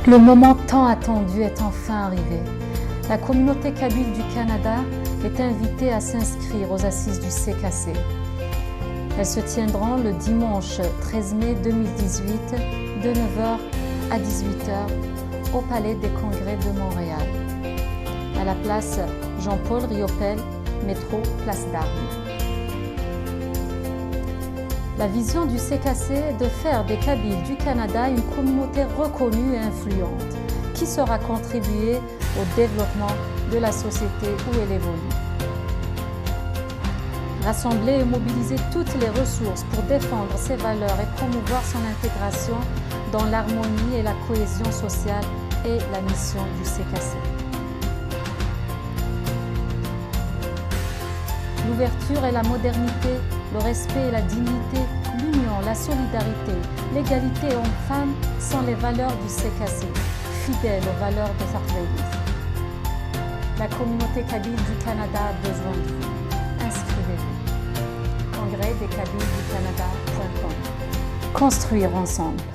Le moment tant attendu est enfin arrivé. La communauté kabyle du Canada est invitée à s'inscrire aux assises du CKC. Elles se tiendront le dimanche 13 mai 2018 de 9h à 18h au Palais des Congrès de Montréal, à la place Jean-Paul Riopelle, métro Place d'Armes. La vision du CKC est de faire des Kabyles du Canada une communauté reconnue et influente qui saura contribuer au développement de la société où elle évolue. Rassembler et mobiliser toutes les ressources pour défendre ses valeurs et promouvoir son intégration dans l'harmonie et la cohésion sociale est la mission du CKC. L'ouverture et la modernité, le respect et la dignité, l'union, la solidarité, l'égalité hommes-femmes sont les valeurs du CKC, fidèles aux valeurs de Sarfélis. La communauté kabyle du Canada a besoin de vous. Inscrivez-vous. Congrès des Kabyles du Canada.com. Construire ensemble.